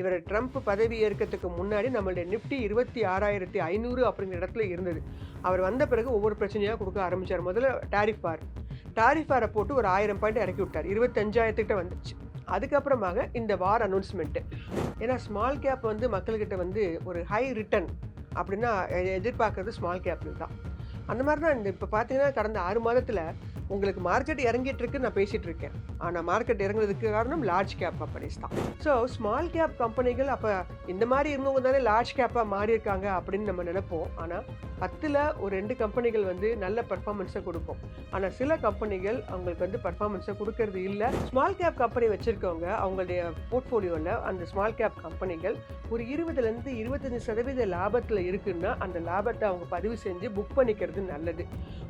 இவர் ட்ரம்ப் பதவி ஏற்கிறதுக்கு முன்னாடி நம்மளுடைய நிஃப்டி 26,500 அப்படிங்கிற இடத்துல இருந்தது. அவர் வந்த பிறகு ஒவ்வொரு பிரச்சனையாக கொடுக்க ஆரம்பிச்சார். முதல்ல டாரிஃபாரை போட்டு ஒரு 1000 பாயிண்ட் இறக்கி விட்டார். 25,000 கிட்ட வந்துச்சு. அதுக்கப்புறமாக இந்த வார் அனௌன்ஸ்மெண்ட்டு. ஏன்னா ஸ்மால் கேப் வந்து மக்கள்கிட்ட வந்து ஒரு ஹை ரிட்டர்ன் அப்படின்னா எதிர்பார்க்கறது ஸ்மால் கேப்பில் தான். அந்த மாதிரி தான் இந்த இப்போ பார்த்தீங்கன்னா கடந்த 6 மாதத்தில் உங்களுக்கு மார்க்கெட் இறங்கிட்டு இருக்கு நான் பேசிகிட்டு இருக்கேன். ஆனால் மார்க்கெட் இறங்குறதுக்கு காரணம் லார்ஜ் கேப் கம்பெனிஸ் தான். ஸோ ஸ்மால் கேப் கம்பெனிகள் அப்போ இந்த மாதிரி இருந்தவங்க தானே லார்ஜ் கேப்பாக மாறி இருக்காங்க அப்படின்னு நம்ம நினைப்போம். ஆனால் 10ல் ஒரு 2 கம்பெனிகள் வந்து நல்ல பர்ஃபார்மன்ஸை கொடுக்கும். ஆனால் சில கம்பெனிகள் அவங்களுக்கு வந்து பர்ஃபார்மன்ஸை கொடுக்கறது இல்லை. ஸ்மால் கேப் கம்பெனி வச்சுருக்கவங்க அவங்களுடைய போர்ட்ஃபோலியோவில் அந்த ஸ்மால் கேப் கம்பெனிகள் ஒரு 20லேருந்து 25% லாபத்தில் இருக்குன்னா அந்த லாபத்தை அவங்க பதிவு செஞ்சு புக் பண்ணிக்கிறது நல்லது.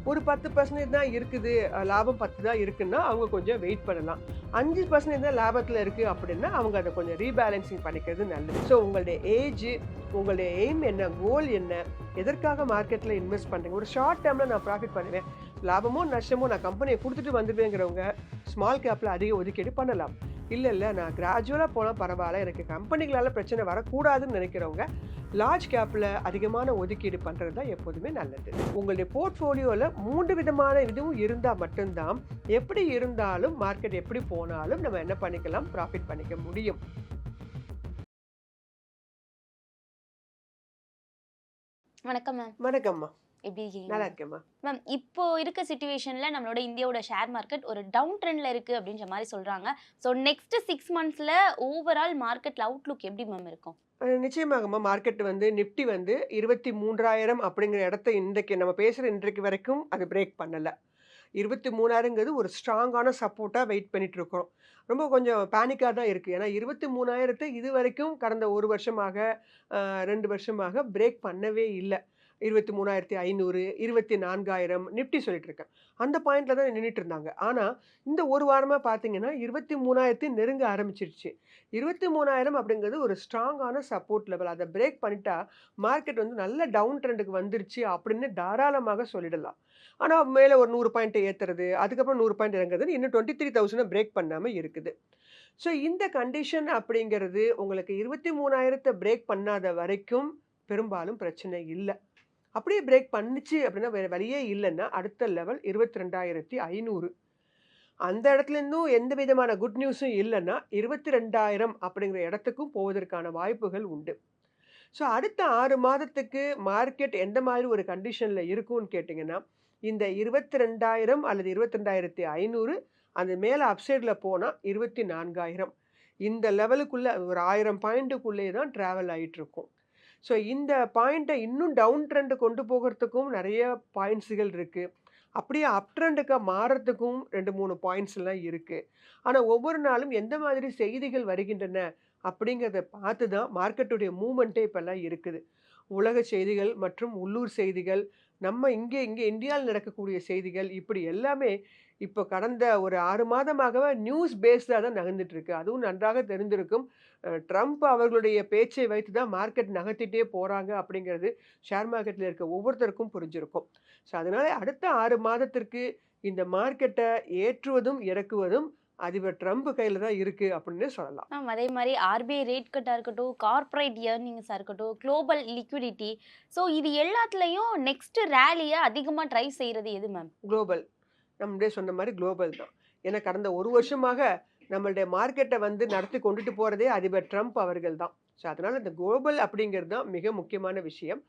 ஒரு 10% தான் இருக்குது, லாபம் 10 தான் இருக்குன்னா அவங்க கொஞ்சம் வெயிட் பண்ணலாம். 5% தான் லாபத்தில் இருக்குது அப்படின்னா அவங்க அதை கொஞ்சம் ரீபேலன்சிங் பண்ணிக்கிறது நல்லது. ஸோ உங்களுடைய ஏஜ், உங்களுடைய எய்ம் என்ன, கோல் என்ன, எதற்காக மார்க்கெட்டில் இன்வெஸ்ட் பண்ணுறீங்க. ஒரு ஷார்ட் டேர்மில் நான் ப்ராஃபிட் பண்ணுவேன், லாபமோ நஷ்டமோ நான் கம்பெனியை கொடுத்துட்டு வந்துடுவேங்கிறவங்க ஸ்மால் கேப்பில் அதிக ஒதுக்கீடு பண்ணலாம். இல்லை நான் கிராஜுவலாக போனால் பரவாயில்ல, எனக்கு கம்பெனிகளால் பிரச்சனை வரக்கூடாதுன்னு நினைக்கிறவங்க லார்ஜ் கேப்பில் அதிகமான ஒதுக்கீடு பண்ணுறது தான் எப்போதுமே நல்லது. உங்களுடைய போர்ட்ஃபோலியோவில் 3 விதமான இதுவும் இருந்தால் மட்டும்தான் எப்படி இருந்தாலும் மார்க்கெட் எப்படி போனாலும் நம்ம என்ன பண்ணிக்கலாம், ப்ராஃபிட் பண்ணிக்க முடியும். வணக்கம் மேம். வணக்கம்மா. எப்படி இருக்கீங்க? நல்லா இருக்கேம்மா. மேம், இப்போ இருக்க சிச்சுவேஷன்ல நம்மளோட இந்தியாவோட ஷேர் மார்க்கெட் ஒரு டவுன் ட்ரெண்ட்ல இருக்கு அப்படின்ற மாதிரி சொல்றாங்க. ஸோ நெக்ஸ்ட் 6 மந்த்ஸ்ல ஓவரால் மார்க்கெட்ல அவுட்லுக் எப்படி மேம் இருக்கும்? நிச்சயமாகம்மா. மார்க்கெட் வந்து நிஃப்டி வந்து 23,000 அப்படிங்கிற இடத்த இன்றைக்கு நம்ம பேசுகிற இன்றைக்கு வரைக்கும் அது பிரேக் பண்ணலை. 23,000ங்கிறது ஒரு ஸ்ட்ராங்கான சப்போர்ட்டாக வெயிட் பண்ணிட்டு இருக்கோம். ரொம்ப கொஞ்சம் பேனிக்காக தான் இருக்குது. ஏன்னா 23,000 இது வரைக்கும் கடந்த 1 வருஷமாக 2 வருஷமாக பிரேக் பண்ணவே இல்லை. 23,500, 24,000 நிஃப்டி சொல்லிட்டு இருக்கேன். அந்த பாயிண்ட்ல தான் நின்றுட்டு இருந்தாங்க. ஆனால் இந்த ஒரு வாரமாக பார்த்தீங்கன்னா 23,000 நெருங்க ஆரம்பிச்சிருச்சு. 23,000 அப்படிங்கிறது ஒரு ஸ்ட்ராங்கான சப்போர்ட் லெவல். அதை பிரேக் பண்ணிட்டா மார்க்கெட் வந்து நல்ல டவுன் ட்ரெண்டுக்கு வந்துருச்சு அப்படின்னு தாராளமாக சொல்லிடலாம். ஆனால் மேலே ஒரு 100 பாயிண்ட் ஏற்றுறது, அதுக்கப்புறம் 100 பாயிண்ட் இறங்குறது, இன்னும் 23,000 பிரேக் பண்ணாமல் இருக்குது. ஸோ இந்த கண்டிஷன் அப்படிங்கிறது உங்களுக்கு 23,000 பிரேக் பண்ணாத வரைக்கும் பெரும்பாலும் பிரச்சனை இல்லை. அப்படியே பிரேக் பண்ணுச்சு அப்படின்னா வேறு வழியே இல்லைன்னா அடுத்த லெவல் 22,500. அந்த இடத்துல இருந்தும் எந்த விதமான குட் நியூஸும் இல்லைன்னா 22,000 அப்படிங்கிற இடத்துக்கும் போவதற்கான வாய்ப்புகள் உண்டு. ஸோ அடுத்த 6 மாதத்துக்கு மார்க்கெட் எந்த மாதிரி ஒரு கண்டிஷனில் இருக்கும்னு கேட்டிங்கன்னா இந்த 22,000 அல்லது 22,500 அந்த மேலே அப்சைடில் போனால் 24,000 இந்த லெவலுக்குள்ளே ஒரு 1000 பாயிண்ட்டுக்குள்ளே தான் ட்ராவல் ஆகிட்டு இருக்கும். ஸோ இந்த பாயிண்ட்டை இன்னும் டவுன் ட்ரெண்டு கொண்டு போகிறதுக்கும் நிறைய பாயிண்ட்ஸுகள் இருக்குது. அப்படியே அப் ட்ரெண்டுக்கு மாறுறதுக்கும் 2-3 பாயிண்ட்ஸ்லாம் இருக்குது. ஆனால் ஒவ்வொரு நாளும் எந்த மாதிரி செய்திகள் வருகின்றன அப்படிங்கிறத பார்த்து தான் மார்க்கெட்டுடைய மூமெண்ட்டே இப்போல்லாம் இருக்குது. உலக செய்திகள் மற்றும் உள்ளூர் செய்திகள், நம்ம இங்கே இந்தியாவில் நடக்கக்கூடிய செய்திகள், இப்படி எல்லாமே இப்போ கடந்த ஒரு 6 மாதமாகவே நியூஸ் பேஸ்டாக தான் நகர்ந்துட்டு இருக்கு. அதுவும் நன்றாக தெரிந்திருக்கும். ட்ரம்ப் அவர்களுடைய பேச்சை வைத்து தான் மார்க்கெட் நகர்த்திட்டே போகிறாங்க அப்படிங்கிறது ஷேர் மார்க்கெட்டில் இருக்க ஒவ்வொருத்தருக்கும் புரிஞ்சிருக்கும். ஸோ அதனால் அடுத்த 6 மாதத்திற்கு இந்த மார்க்கெட்டை ஏற்றுவதும் இறக்குவதும் அதிபர் ட்ரம்ப் கையில் தான் இருக்குது அப்படின்னு சொல்லலாம். மேம், அதே மாதிரி ஆர்பிஐ ரேட் கட்டாக இருக்கட்டும், கார்ப்பரேட் இயர்னிங்ஸாக இருக்கட்டும், குளோபல் லிக்விடிட்டி, ஸோ இது எல்லாத்துலேயும் நெக்ஸ்ட் ரேலியை அதிகமாக ட்ரை செய்கிறது எது மேம்? குளோபல். நம்மளே சொன்ன மாதிரி குளோபல் தான். ஏன்னா கடந்த 1 வருஷமாக நம்மளுடைய மார்க்கெட்டை வந்து நடத்தி கொண்டுட்டு போகிறதே அதிபர் ட்ரம்ப் அவர்கள் தான். ஸோ அதனால் இந்த குளோபல் அப்படிங்கிறது தான் மிக முக்கியமான விஷயம்.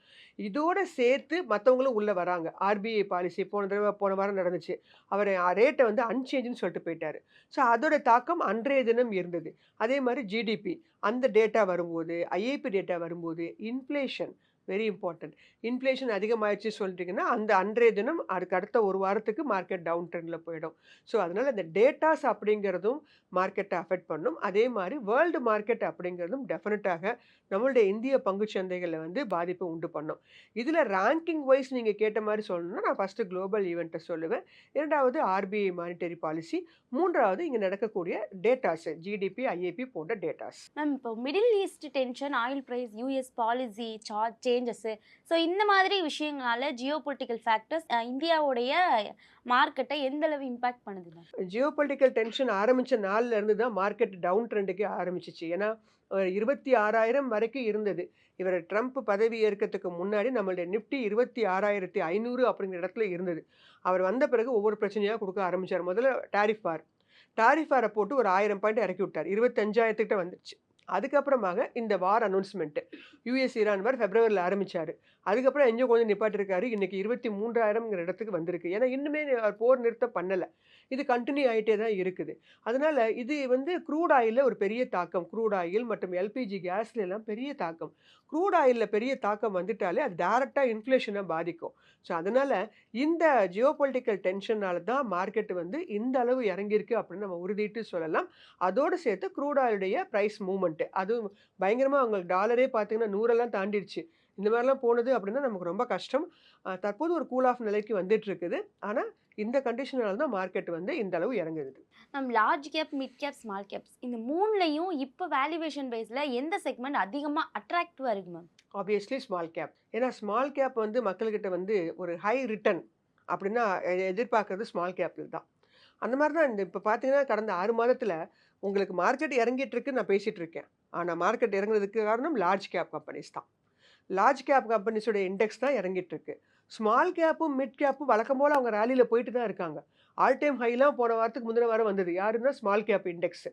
இதோடு சேர்த்து மற்றவங்களும் உள்ளே வராங்க. ஆர்பிஐ பாலிசி போன வாரம் நடந்துச்சு. அவர் ரேட்டை வந்து அன்சேஞ்சுன்னு சொல்லிட்டு போயிட்டார். ஸோ அதோட தாக்கம் அன்றைய தினம் இருந்தது. அதே மாதிரி ஜிடிபி அந்த டேட்டா வரும்போது, ஐஐபி டேட்டா வரும்போது, இன்ஃப்ளேஷன் வெரி இம்பார்ட்டன்ட். இன்ஃப்ளேஷன் அதிகமாகிடுச்சு சொல்லிட்டிங்கன்னா அந்த அன்றைய தினம் அதுக்கு அடுத்த 1 வாரத்துக்கு மார்க்கெட் டவுன் ட்ரெண்டில் போயிடும். ஸோ அதனால் இந்த டேட்டாஸ் அப்படிங்கிறதும் மார்க்கெட்டை அஃபெக்ட் பண்ணும். அதே மாதிரி வேர்ல்டு மார்க்கெட் அப்படிங்கிறதும் டெஃபினட்டாக நம்மளுடைய இந்திய பங்குச்சந்தைகளில் வந்து பாதிப்பு உண்டு பண்ணும். இதில் ரேங்கிங் வைஸ் நீங்கள் கேட்ட மாதிரி சொல்லணும்னா நான் ஃபஸ்ட்டு குளோபல் ஈவெண்ட்டை சொல்லுவேன். 2வது ஆர்பிஐ மானிட்டரி பாலிசி, 3வது இங்கே நடக்கக்கூடிய டேட்டாஸ், ஜிடிபி, ஐஐபி போன்ற டேட்டாஸ். மேம், இப்போ middle east tension, oil price, US policy changes, so இந்த மாதிரி விஷயங்களால ஜியோ பொலிட்டிக்கல் ஃபேக்டர்ஸ் இந்தியாவுடைய மார்க்கெட்டை எந்த அளவு இம்பாக்ட் பண்ணுது மேம்? ஜியோ பொலிட்டிக்கல் டென்ஷன் ஆரம்பித்த நாள்லேருந்து தான் மார்க்கெட் டவுன் ட்ரெண்டுக்கே ஆரம்பிச்சிச்சு. ஏன்னா 26,000 வரைக்கும் இருந்தது. இவர் ட்ரம்ப் பதவி ஏற்கறதுக்கு முன்னாடி நம்மளுடைய நிஃப்டி 26,500 அப்படிங்கிற இடத்துல இருந்தது. அவர் வந்த பிறகு ஒவ்வொரு பிரச்சனையா குடுக்க ஆரம்பிச்சாரு. முதல்ல டாரிஃப் வார். டாரிஃப் வார போட்டு ஒரு 1000 பாயிண்ட் இறக்கி விட்டார். 25,000 கிட்ட வந்துருச்சு. அதுக்கப்புறமாக இந்த வார் அனௌன்ஸ்மென்ட். யுஎஸ் ஈரான் வார் பிப்ரவரில ஆரம்பிச்சாரு. அதுக்கப்புறம் எங்கேயோ கொஞ்சம் நிப்பாட்டிருக்காரு. இன்னைக்கு 23,000ங்கிற இடத்துக்கு வந்திருக்கு. ஏன்னா இன்னுமே போர் நிறுத்தம் பண்ணல. இது கன்டின்யூ ஆயிட்டே தான் இருக்குது. அதனால இது வந்து க்ரூட் ஆயில்ல ஒரு பெரிய தாக்கம். க்ரூட் ஆயில் மற்றும் எல்பிஜி கேஸ்ல எல்லாம் பெரிய தாக்கம். க்ரூட் ஆயில்ல பெரிய தாக்கம் வந்துட்டாலே அது டைரக்ட்டா இன்ஃப்ளேஷன பாதிக்கும். ஸோ அதனால இந்த ஜியோபொலிட்டிக்கல் டென்ஷனால தான் மார்க்கெட் வந்து இந்த அளவு இறங்கியிருக்கு அப்படின்னு நம்ம உறுதிட்டு சொல்லலாம். அதோடு சேர்த்து க்ரூட் ஆயிலுடைய பிரைஸ் மூவ்மெண்ட். அதுவும் பயங்கரமா உங்களுக்கு டாலரே பார்த்தீங்கன்னா 100 தாண்டிருச்சு. இந்த மாதிரிலாம் போனது அப்படின்னா நமக்கு ரொம்ப கஷ்டம். தற்போது ஒரு கூல் ஆஃப் நிலைக்கு வந்துட்டு இருக்குது. ஆனா இந்த கண்டிஷனால தான் மார்க்கெட் வந்து இந்த அளவு இறங்குது. Large cap, mid cap, small caps இந்த 3லயும் இப்போ வேல்யூவேஷன் பேஸ்ல எந்த செக்மெண்ட் அதிகமா அட்ராக்டிவா இருக்கு மேம்? Obviously small cap. ஏன்னா ஸ்மால் கேப் வந்து மக்கள்கிட்ட வந்து ஒரு ஹை ரிட்டர்ன் அப்படின்னா எதிர்பார்க்கறது ஸ்மால் கேப்ல தான். அந்த மாதிரி தான் இந்த இப்போ பார்த்தீங்கன்னா கடந்த 6 மாதத்துல உங்களுக்கு மார்க்கெட் இறங்கிட்டு இருக்குன்னு நான் பேசிட்டு இருக்கேன். ஆனா மார்க்கெட் இறங்குறதுக்கு காரணம் லார்ஜ் கேப் கம்பெனிஸ் தான். லார்ஜ் கேப் கம்பெனிஸோட இண்டெக்ஸ் தான் இறங்கிட்டு இருக்கு. ஸ்மால் கேப்பும், மிட் கேப்பும் வழக்கம் போல அவங்க ராலியில போயிட்டு தான் இருக்காங்க. ஆல் டைம் ஹைலாம் போன வாரத்துக்கு முந்தின வாரம் வந்தது. யாருன்னா ஸ்மால் கேப் இண்டெக்ஸ்.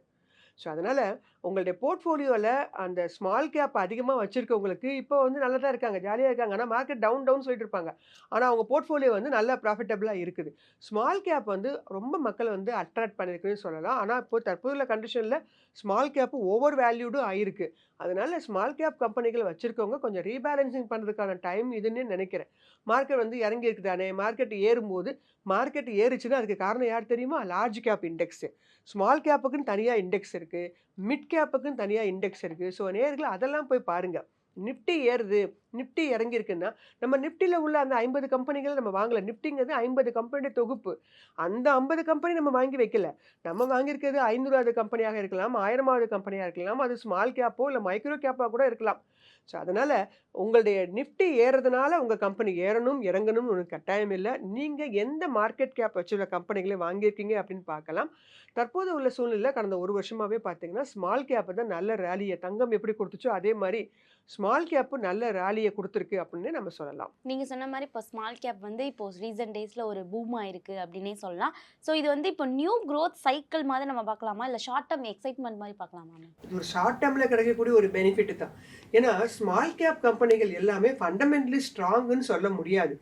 ஸோ அதனால உங்களுடைய போர்ட்ஃபோலியோல அந்த ஸ்மால் கேப் அதிகமா வச்சிருக்கவங்களுக்கு இப்போ வந்து நல்லா தான் இருக்காங்க. ஜாலியா இருக்காங்க. ஆனா மார்க்கெட் டவுன் சொல்லிட்டு இருப்பாங்க. ஆனா அவங்க போர்ட்ஃபோலியோ வந்து நல்லா ப்ராஃபிட்டபிளா இருக்குது. ஸ்மால் கேப் வந்து ரொம்ப மக்கள் வந்து அட்ராக்ட் பண்ணியிருக்குன்னு சொல்லலாம். ஆனா இப்போ தற்போதுள்ள கண்டிஷன்ல ஸ்மால் கேப் ஓவர் வேல்யூடும் ஆயிருக்கு. அதனால ஸ்மால் கேப் கம்பெனிகள் வச்சிருக்கவங்க கொஞ்சம் ரீபேலன்சிங் பண்றதுக்கான டைம் இதுன்னு நினைக்கிறேன். மார்க்கெட் வந்து இறங்கி இருக்குதானே, மார்க்கெட் ஏறும்போது மார்க்கெட் ஏறுச்சுன்னா அதுக்கு காரணம் யார் தெரியுமா? Large cap index. ஸ்மால் கேப்புக்குன்னு தனியா இண்டெக்ஸ் இருக்கு. மிட் கேப்புக்குன்னு தனியா இண்டெக்ஸ் இருக்கு. ஸோ நேயர்களே அதெல்லாம் போய் பாருங்க. நிஃப்டி ஏறுது, நிஃப்டி இறங்கியிருக்குன்னா, நம்ம நிஃப்டில உள்ள அந்த 50 கம்பெனிகள நம்ம வாங்கல. நிஃப்டிங்கிறது 50 கம்பெனியோட தொகுப்பு. அந்த 50 கம்பெனி நம்ம வாங்கி வைக்கல. நம்ம வாங்கியிருக்கிறது 500வது கம்பெனியாக இருக்கலாம், 1000வது கம்பெனியா இருக்கலாம். அது ஸ்மால் கேப்போ இல்ல மைக்ரோ கேப்பா கூட இருக்கலாம். ஸோ அதனால உங்களுடைய நிஃப்டி ஏறுறதுனால உங்க கம்பெனி ஏறணும், இறங்கணும்னு ஒரு கட்டாயம் இல்ல. நீங்க எந்த மார்க்கெட் கேப் வச்சுள்ள கம்பெனிகள வாங்கியிருக்கீங்க அப்படின்னு பார்க்கலாம். தற்போது உள்ள சூழ்நிலையில கடந்த 1 வருஷமாவே பார்த்தீங்கன்னா, ஸ்மால் கேப் தான் நல்ல ராலிய தங்கம் எப்படி குடுத்துச்சோ, அதே மாரி ஸ்மால் கேப் நல்ல ராலிய குடுத்துருக்கு அப்படின்னு நம்ம சொல்லலாம். நீங்க சொன்ன மாதிரி இப்போ ஸ்மால் கேப் வந்து இப்போ ரீசன்ட் டேஸ்ல ஒரு பூம் ஆயிருக்கு அப்படின்னே சொல்லலாம். ஸோ இது வந்து இப்போ நியூ growth சைக்கிள் மாதிரி நம்ம பார்க்கலாமா? இல்ல ஷார்ட் டர்ம் எக்ஸைட்மெண்ட் மாதிரி பார்க்கலாமா மேம்? இது ஒரு ஷார்ட் டேர்ம்ல கிடைக்கக்கூடிய ஒரு பெனிஃபிட் தான். ஏன்னா ஸ்மால் கேப் கம்பெனிகள் எல்லாமே ஃபண்டமெண்டலி ஸ்ட்ராங்ன்னு சொல்ல முடியாது.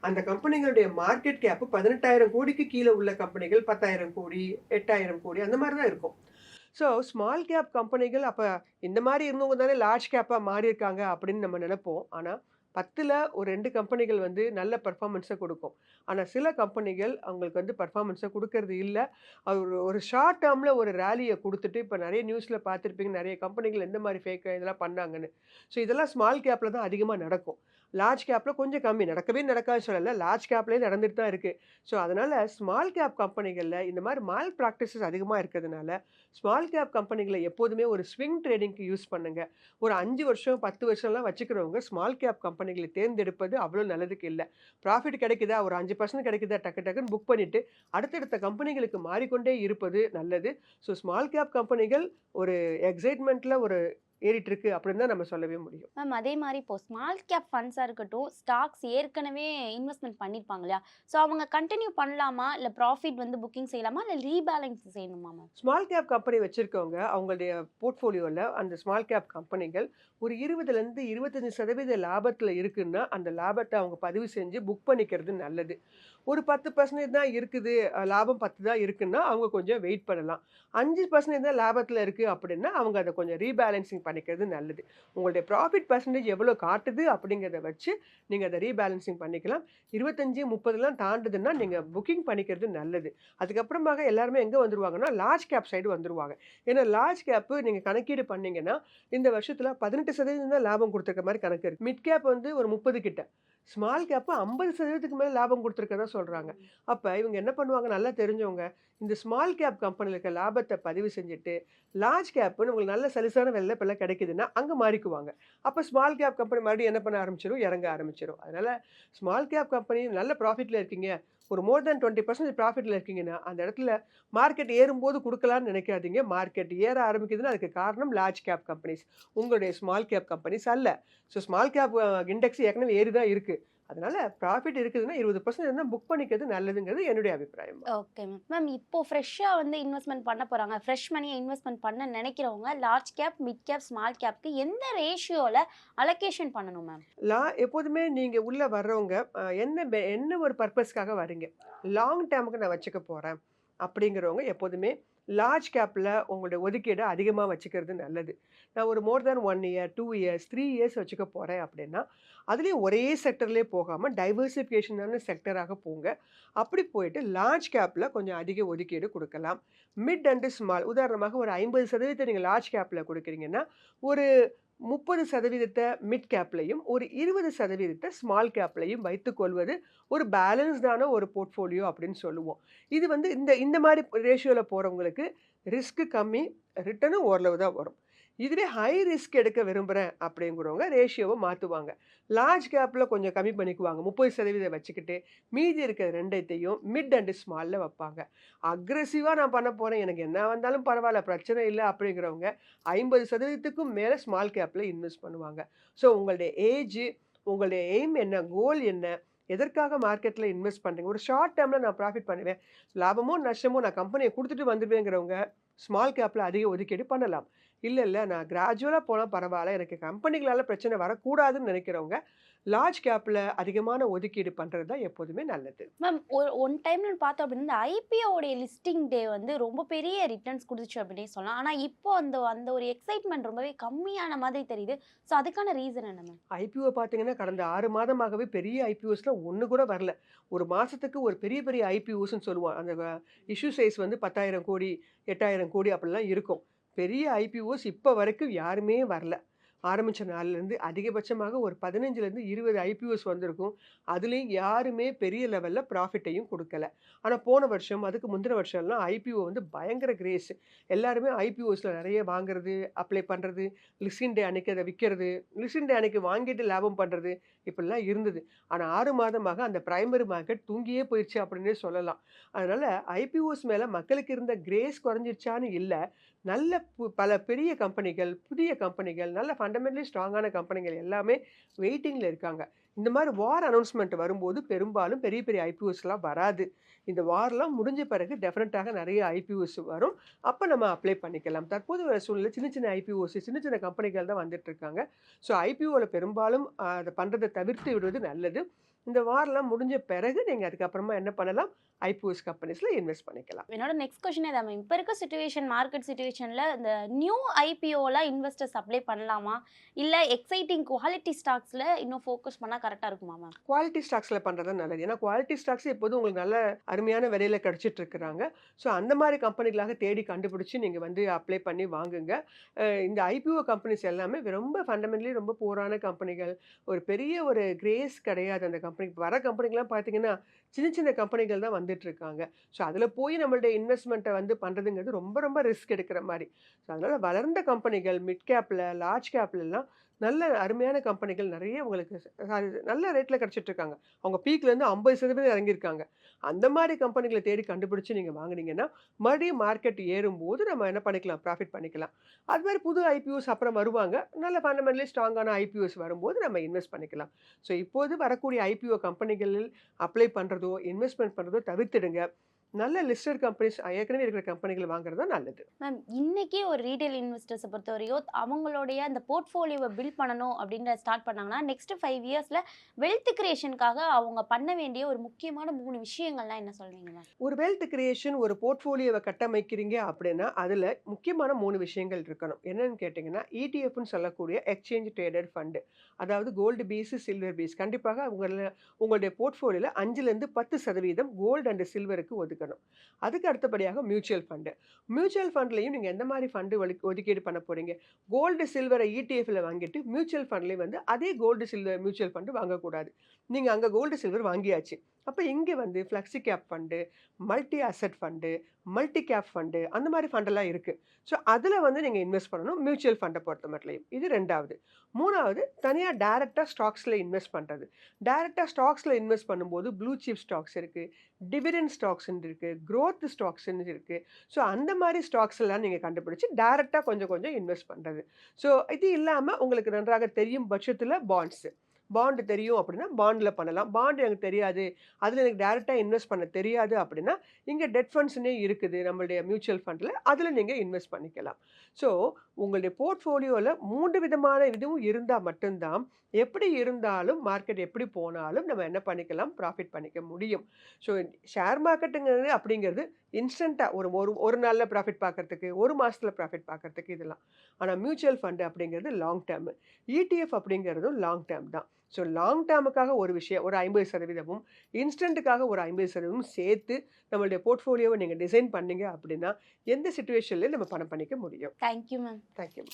அந்த கம்பெனிகளுடைய மார்க்கெட் கேப் 18,000 கோடிக்கு கீழ உள்ள கம்பெனிகள் 10,000 கோடி, 8,000 கோடி அந்த மாரி தான் இருக்கும். ஸோ ஸ்மால் கேப் கம்பெனிகள் அப்ப இந்த மாரி இருந்தவங்க தானே லார்ஜ் கேப்பா மாறியிருக்காங்க அப்படின்னு நம்ம நெனைப்போம். ஆனா 10ல ஒரு 2 கம்பெனிகள் வந்து நல்ல பெர்ஃபார்மன்ஸ குடுக்கும். ஆனா சில கம்பெனிகள் அவங்களுக்கு வந்து பெர்ஃபார்மன்ஸ குடுக்கறது இல்ல. அது ஒரு ஷார்ட் டேர்ம்ல ஒரு ராலிய குடுத்துட்டு இப்ப நெறைய நியூஸ்ல பார்த்திருப்பீங்க. நெறைய கம்பெனிகள் எந்த மாரி ஃபேக் இதெல்லாம் பண்ணாங்கன்னு. ஸோ இதெல்லாம் ஸ்மால் கேப்ல தான் அதிகமா நடக்கும். லார்ஜ் கேப்ல கொஞ்சம் கம்மி. நடக்கவே நடக்காதுன்னு சொல்லல. லார்ஜ் கேப்லயே நடந்துட்டு தான் இருக்கு. ஸோ அதனால ஸ்மால் கேப் கம்பெனிகள்ல இந்த மாரி மால் பிராக்டிசஸ் அதிகமா இருக்கிறதுனால, ஸ்மால் கேப் கம்பெனிகள எப்போதுமே ஒரு ஸ்விங் ட்ரேடிங்க்கு யூஸ் பண்ணுங்க. ஒரு 5 வருஷம், 10 வருஷம்லாம் வச்சுக்கிறவங்க ஸ்மால் கேப் கம்பெனிகள தேர்ந்தெடுப்பது அவ்வளோ நல்லதுக்கு இல்ல. ப்ராஃபிட் கிடைக்குதா, ஒரு 5% கிடைக்குதா டக்கு டக்குன்னு புக் பண்ணிட்டு, அடுத்தடுத்த கம்பெனிகளுக்கு மாறிக்கொண்டே இருப்பது நல்லது. ஸோ ஸ்மால் கேப் கம்பெனிகள் ஒரு எக்ஸைட்மென்ட்ல ஒரு ஏறிட்டு இருக்கு அப்படின்னு தான் நம்ம சொல்லவே முடியும். மேம் அதே மாதிரி இப்போ ஸ்மால் கேப் ஃபண்ட்ஸாக இருக்கட்டும், ஸ்டாக்ஸ் ஏற்கனவே இன்வெஸ்ட்மெண்ட் பண்ணியிருப்பாங்க இல்லையா? ஸோ அவங்க கண்டினியூ பண்ணலாமா? இல்லை ப்ராஃபிட் வந்து புக்கிங் செய்யலாமா? இல்லை ரீபேலன்ஸ் செய்யணுமா மேம்? ஸ்மால் கேப் கம்பெனி வச்சிருக்கவங்க அவங்களுடைய போர்ட்ஃபோலியோல அந்த ஸ்மால் கேப் கம்பெனிகள் ஒரு 20லேருந்து 25% லாபத்துல இருக்குன்னா, அந்த லாபத்த அவங்க பதிவு செஞ்சு புக் பண்ணிக்கிறது நல்லது. ஒரு 10% தான் இருக்குது, லாபம் 10 தான் இருக்குன்னா, அவங்க கொஞ்சம் வெயிட் பண்ணலாம். 5% தான் லாபத்துல இருக்கு அப்படின்னா, அவங்க அத கொஞ்சம் ரீபேலன்சிங் பண்ணிக்கிறது நல்லது. உங்களுடைய ப்ராஃபிட் பெர்சன்டேஜ் எவ்வளோ காட்டுது அப்படிங்கிறத வச்சு நீங்க அத ரீபேலன்சிங் பண்ணிக்கலாம். 25, 30லாம் தாண்டுதுன்னா நீங்க புக்கிங் பண்ணிக்கிறது நல்லது. அதுக்கப்புறமாக எல்லாருமே எங்க வந்துருவாங்கன்னா, லார்ஜ் கேப் சைடு வந்துருவாங்க. ஏன்னா லார்ஜ் கேப் நீங்க கணக்கீடு பண்ணீங்கன்னா, இந்த வருஷத்துல 18% தான் லாபம் குடுத்திருக்க மாரி கணக்கு இருக்கு. மிட் கேப் வந்து ஒரு 30 கிட்ட. ஸ்மால் கேப் 50%க்கு மேல லாபம் குடுத்திருக்கதா சொல்றாங்க. அப்ப இவங்க என்ன பண்ணுவாங்க நல்லா தெரிஞ்சவங்க, இந்த ஸ்மால் கேப் கம்பெனில இருக்க லாபத்த பதிவு செஞ்சுட்டு, லார்ஜ் கேப்ன்னு உங்களுக்கு நல்ல சலிசான விலையில இப்பல்லாம் கிடைக்குதுன்னா, அங்க மாறிக்குவாங்க. அப்ப ஸ்மால் கேப் கம்பெனி மறுபடியும் என்ன பண்ண ஆரம்பிச்சிரும், இறங்க ஆரம்பிச்சிரும். அதனால ஸ்மால் கேப் கம்பெனி நல்ல ப்ராஃபிட்ல இருக்கீங்க, ஒரு மோர் தென் 20% ப்ராஃபிட்ல இருக்கீங்கன்னா, அந்த இடத்துல மார்க்கெட் ஏறும்போது குடுக்கலாம்னு நினைக்காதீங்க. மார்க்கெட் ஏற ஆரம்பிக்குதுன்னா, அதுக்கு காரணம் லார்ஜ் கேப் கம்பெனிஸ். உங்களுடைய ஸ்மால் கேப் கம்பெனிஸ் அல்ல. ஸோ ஸ்மால் கேப் இண்டெக்ஸ் ஏற்கனவே ஏறி தான் இருக்கு. அதனால ப்ராஃபிட் இருக்குதுன்னா 20% இருந்தா புக் பண்ணிக்கிறது நல்லதுங்கிறது என்னுடைய அபிப்பிராயம். Okay ma'am. மேம் இப்போ ஃப்ரெஷ்ஷா வந்து இன்வெஸ்ட்மெண்ட் பண்ண போறாங்க. ஃப்ரெஷ் மணிய இன்வெஸ்ட்மெண்ட் பண்ண நினைக்கிறவங்க large cap, mid cap, small கேப்க்கு எந்த ரேஷியோல அலோகேஷன் பண்ணணும் மேம்? எப்போதுமே நீங்க உள்ள வர்றவங்க என்ன ஒரு பர்ப்பஸ்க்காக வர்றீங்க? லாங் டேர்முக்கு நான் வச்சுக்க போறேன். அப்படிங்கிறவங்க எப்போதுமே லார்ஜ் கேப்ல உங்களுடைய ஒதுக்கீட அதிகமா வச்சுக்கிறது நல்லது. நான் ஒரு மோர் தென் 1 இயர், 2 இயர்ஸ், 3 இயர்ஸ் வச்சுக்க போறேன் அப்படின்னா, அதுலயும் ஒரே செக்டர்லயே போகாம டைவர்சிஃபிகேஷனான செக்டராக போங்க. அப்படி போயிட்டு லார்ஜ் கேப்ல கொஞ்சம் அதிக ஒதுக்கீடு குடுக்கலாம். மிட் அண்ட் ஸ்மால் உதாரணமாக ஒரு 50% நீங்க லார்ஜ் கேப்ல குடுக்குறீங்கன்னா, ஒரு 30% மிட் கேப்லயும், ஒரு 20% ஸ்மால் கேப்லயும் வைத்துக்கொள்வது ஒரு பேலன்ஸ்டான ஒரு போர்ட்ஃபோலியோ அப்படின்னு சொல்லுவோம். இது வந்து இந்த இந்த மாரி ரேஷியோல போறவங்களுக்கு ரிஸ்க் கம்மி, ரிட்டர்னும் ஓரளவு தான் வரும். இதுவே ஹை ரிஸ்க் எடுக்க விரும்புறேன் அப்படிங்கிறவங்க ரேஷியோவ மாத்துவாங்க. லார்ஜ் கேப்ல கொஞ்சம் கம்மி பண்ணிக்குவாங்க. 30% வச்சுக்கிட்டு, மீதி இருக்கிற 2த்தையும் மிட் அண்ட் ஸ்மால்ல வைப்பாங்க. அக்ரெசிவா நான் பண்ண போறேன். எனக்கு என்ன வந்தாலும் பரவால்ல, பிரச்சனை இல்ல அப்படிங்கிறவங்க 50%க்கும் மேல ஸ்மால் கேப்ல இன்வெஸ்ட் பண்ணுவாங்க. ஸோ உங்களுடைய ஏஜ், உங்களுடைய எய்ம் என்ன? கோல் என்ன? எதற்காக மார்க்கெட்ல இன்வெஸ்ட் பண்றீங்க? ஒரு ஷார்ட் டேர்ம்ல நான் ப்ராஃபிட் பண்ணுவேன். லாபமோ, நஷ்டமோ நான் கம்பெனிய குடுத்துட்டு வந்துருவேங்கிறவங்க, ஸ்மால் கேப்ல அதிக ஒதுக்கீடு பண்ணலாம். இல்ல நான் கிராஜுவலா போனா பரவால்ல. எனக்கு கம்பெனிகளால பிரச்சனை வரக்கூடாதுன்னு நினைக்கிறவங்க, லார்ஜ் கேப்ல அதிகமான ஒதுக்கீடு பண்றது தான் எப்போதுமே நல்லது. மேம் ஒன் டைம்ல பார்த்தோம் அப்படின்னா, இந்த ஐபிஓ உடைய லிஸ்டிங் டே வந்து ரொம்ப பெரிய ரிட்டர்ன்ஸ் குடுத்துச்சு அப்படின்னே சொல்லலாம். ஆனா இப்போ அந்த அந்த ஒரு எக்ஸைட்மென்ட் ரொம்பவே கம்மியான மாதிரி தெரியுது. ஸோ அதுக்கான ரீசன் என்ன மேம்? ஐபிஓ பார்த்தீங்கன்னா, கடந்த 6 மாதமாகவே பெரிய ஐபிஓஸ்லாம் ஒண்ணு கூட வரல. ஒரு மாசத்துக்கு ஒரு பெரிய பெரிய ஐபிஓஸ்ன்னு சொல்லுவோம். அந்த இஷ்யூ சைஸ் வந்து 10,000 கோடி, 8,000 கோடி அப்படிலாம் இருக்கும். பெரிய ஐபிஓஸ் இப்ப வரைக்கும் யாருமே வரல. ஆரம்பிச்ச நாள்லேருந்து அதிகபட்சமாக ஒரு 15லேருந்து 20 ஐபிஓஸ் வந்திருக்கும். அதுலயும் யாருமே பெரிய லெவல்ல ப்ராஃபிட்டையும் குடுக்கல. ஆனா போன வருஷம், அதுக்கு முந்தின வருஷம்லாம் ஐபிஓ வந்து பயங்கர கிரேஸ். எல்லாருமே ஐபிஓஸ்ல நெறைய வாங்குறது, அப்ளை பண்றது, லிஸ்டிங் டே அன்னைக்கு அத விக்கிறது, லிஸ்டிங் டே அன்னைக்கு வாங்கிட்டு லாபம் பண்றது, இப்படிலாம் இருந்தது. ஆனா 6 மாதமாக அந்த பிரைமரி மார்க்கெட் தூங்கியே போயிருச்சு அப்படின்னே சொல்லலாம். அதனால ஐபிஓஸ் மேல மக்களுக்கு இருந்த கிரேஸ் குறைஞ்சிருச்சான்னு இல்ல. நல்ல பல பெரிய கம்பெனிகள், புதிய கம்பெனிகள், நல்ல ஃபண்டமெண்டலி ஸ்ட்ராங்கான கம்பெனிகள் எல்லாமே வெயிட்டிங்ல இருக்காங்க. இந்த மாரி வார் அனவுன்ஸ்மென்ட் வரும்போது பெரும்பாலும் பெரிய பெரிய ஐபிஓஸ்லாம் வராது. இந்த வார்லாம் முடிஞ்ச பிறகு டெஃபினட்டாக நெறைய ஐபிஓஸ் வரும். அப்ப நம்ம அப்ளை பண்ணிக்கலாம். தற்போது வர சூழ்நிலை சின்ன சின்ன ஐபிஓஸ், சின்ன சின்ன கம்பெனிகள் தான் வந்துட்டு இருக்காங்க. ஸோ ஐபிஓல பெரும்பாலும் அத பண்றத தவிர்த்து விடுவது நல்லது. இந்த வார்லாம் முடிஞ்ச பிறகு நீங்க அதுக்கப்புறமா என்ன பண்ணலாம்? ஐபிஓஸ் கம்பெனிஸ்ல இன்வெஸ்ட் பண்ணிக்கலாம். என்னோட நெக்ஸ்ட் கொஸ்டினே தான் மேம். இப்ப இருக்க சிச்சுவேஷன் மார்க்கெட் சிச்சுவேஷன்ல இந்த நியூ ஐபிஓலாம் இன்வெஸ்டர்ஸ் அப்ளை பண்ணலாமா? இல்ல எக்ஸைட்டிங் குவாலிட்டி ஸ்டாக்ஸ்ல இன்னும் ஃபோக்கஸ் பண்ணா கரெக்ட்டா இருக்குமா மேம்? குவாலிட்டி ஸ்டாக்ஸ்ல பண்றது நல்லது. ஏன்னா குவாலிட்டி ஸ்டாக்ஸ் எப்போதும் உங்களுக்கு நல்ல அருமையான விலையில கிடைச்சிட்டு இருக்கிறாங்க. ஸோ அந்த மாரி கம்பெனிகளாக தேடி கண்டுபிடிச்சு நீங்க வந்து அப்ளை பண்ணி வாங்குங்க. இந்த ஐபிஓ கம்பெனிஸ் எல்லாமே ரொம்ப ஃபண்டமெண்டலி ரொம்ப புவரான கம்பெனிகள். ஒரு பெரிய ஒரு கிரேஸ் கிடையாது அந்த கம்பெனி. வர கம்பெனிகள்லாம் பார்த்தீங்கன்னா, சின்ன சின்ன கம்பெனிகள் தான் வந்துட்டு இருக்காங்க. ஸோ அதில போய் நம்மளுடைய இன்வெஸ்ட்மென்ட்ட வந்து பண்றதுங்கிறது ரொம்ப ரொம்ப ரிஸ்க் எடுக்கிற மாரி. ஸோ அதனால வளர்ந்த கம்பெனிகள் மிட் கேப்ல, லார்ஜ் கேப்லலாம் நல்ல அருமையான கம்பெனிகள் நெறைய உங்களுக்கு நல்ல ரேட்ல கிடைச்சிட்டு இருக்காங்க. அவங்க பீக்லேருந்து 50% இறங்கியிருக்காங்க. அந்த மாரி கம்பெனிகள தேடி கண்டுபிடிச்சு நீங்க வாங்குனீங்கன்னா, மறுபடியும் மார்க்கெட் ஏறும்போது நம்ம என்ன பண்ணிக்கலாம்? ப்ராஃபிட் பண்ணிக்கலாம். அது மாரி புது ஐபிஓஸ் அப்புறம் வருவாங்க. நல்ல ஃபண்டமெண்டலி ஸ்ட்ராங்கான ஐபிஓஸ் வரும்போது நம்ம இன்வெஸ்ட் பண்ணிக்கலாம். ஸோ இப்போது வரக்கூடிய ஐபிஓ கம்பெனிகளில் அப்ளை பண்றதோ, இன்வெஸ்ட்மென்ட் பண்றதோ தவிர்த்திடுங்க. நல்ல லிஸ்டட் கம்பெனிஸ் ஏற்கனவே இருக்கிற கம்பெனிகள் வாங்குறது தான் நல்லது. மேம் இன்னைக்கே ஒரு ரீட்டைல் இன்வெஸ்டர்ஸ பொறுத்தவரையும் அவங்களுடைய அந்த போர்ட்ஃபோலியோவ பில்ட் பண்ணணும் அப்படின்ற ஸ்டார்ட் பண்ணாங்கன்னா, நெக்ஸ்ட் 5 இயர்ஸ்ல வெல்த் கிரியேஷன்க்காக அவங்க பண்ண வேண்டிய ஒரு முக்கியமான 3 விஷயங்கள்லாம் என்ன சொல்வீங்க மேம்? ஒரு வெல்த் கிரியேஷன் ஒரு போர்ட்ஃபோலியோவ கட்டமைக்கிறீங்க அப்படின்னா, அதுல முக்கியமான 3 விஷயங்கள் இருக்கணும். என்னன்னு கேட்டீங்கன்னா, இடிஎஃப்ன்னு சொல்லக்கூடிய எக்ஸ்சேஞ்ச் ட்ரேடட் ஃபண்ட். அதாவது கோல்டு பேஸ், சில்வர் பேஸ். கண்டிப்பாக உங்களுடைய போர்ட்ஃபோலியோல 5லேருந்து 10% கோல்டு அண்ட் சில்வருக்கு ஒதுக்கணும். அதுக்கு அடுத்தபடியாக மியூச்சுவல் ஃபண்ட். மியூச்சுவல் ஃபண்ட்லயும் நீங்க எந்த மாரி ஃபண்ட் ஒதுக்கீடு பண்ண போறீங்க? கோல்டு, சில்வர இடிஎஃப்ல வாங்கிட்டு மியூச்சுவல் ஃபண்ட்லயும் வந்து அதே கோல்டு, சில்வர் மியூச்சுவல் ஃபண்ட் வாங்கக்கூடாது. நீங்க அங்க கோல்டு, சில்வர் வாங்கியாச்சு. அப்ப இங்க வந்து flexi cap fund, multi asset fund, multi cap fund அந்த மாதிரி ஃபண்டெல்லாம் இருக்குது. ஸோ அதில் வந்து நீங்கள் இன்வெஸ்ட் பண்ணணும் மியூச்சுவல் ஃபண்டை பொறுத்த மட்டும். இது 2வது. 3வது தனியாக டைரெக்டாக ஸ்டாக்ஸில் இன்வெஸ்ட் பண்ணுறது. டைரெக்டாக ஸ்டாக்ஸில் இன்வெஸ்ட் பண்ணும்போது ப்ளூ சிப் ஸ்டாக்ஸ் இருக்குது, டிவிடெண்ட் ஸ்டாக்ஸ்ன்னு இருக்குது, growth ஸ்டாக்ஸ்ன்னு இருக்குது. ஸோ அந்த மாதிரி ஸ்டாக்ஸ் எல்லாம் நீங்கள் கண்டுபிடிச்சு டைரெக்டாக கொஞ்சம் கொஞ்சம் இன்வெஸ்ட் பண்ணுறது. ஸோ இது இல்லாமல் உங்களுக்கு நன்றாக தெரியும் பட்சத்தில் பாண்டு தெரியும் அப்படின்னா பாண்டில் பண்ணலாம். பாண்டு எனக்கு தெரியாது, அதில் எனக்கு டைரெக்டாக இன்வெஸ்ட் பண்ண தெரியாது அப்படின்னா இங்கே டெட் ஃபண்ட்ஸ்னே இருக்குது நம்மளுடைய மியூச்சுவல் ஃபண்டில், அதில் நீங்கள் இன்வெஸ்ட் பண்ணிக்கலாம். ஸோ உங்களுடைய போர்ட்ஃபோலியோவில் 3 விதமான இதுவும் இருந்தால் மட்டும்தான் எப்படி இருந்தாலும் மார்க்கெட் எப்படி போனாலும் நம்ம என்ன பண்ணிக்கலாம், ப்ராஃபிட் பண்ணிக்க முடியும். ஸோ ஷேர் மார்க்கெட்டுங்கிறது அப்படிங்கிறது இன்ஸ்டண்ட்டாக ஒரு ஒரு ஒரு நாளில் ப்ராஃபிட் பார்க்கறதுக்கு, ஒரு மாதத்தில் ப்ராஃபிட் பார்க்கறதுக்கு இதெல்லாம். ஆனால் மியூச்சுவல் ஃபண்டு அப்படிங்கிறது லாங் டேர்மு. ETF அப்படிங்கிறதும் லாங் டேர்ம் தான். ஸோ லாங் டேர்முக்காக ஒரு விஷயம் ஒரு 50%, இன்ஸ்டன்ட்டுக்காக ஒரு 50% சேர்த்து நம்மளுடைய போர்ட்ஃபோலியோவை நீங்கள் டிசைன் பண்ணீங்க அப்படின்னா எந்த சிச்சுவேஷன்லையும் நம்ம பணம் பண்ணிக்க முடியும். Thank you ma'am. தேங்க்யூ.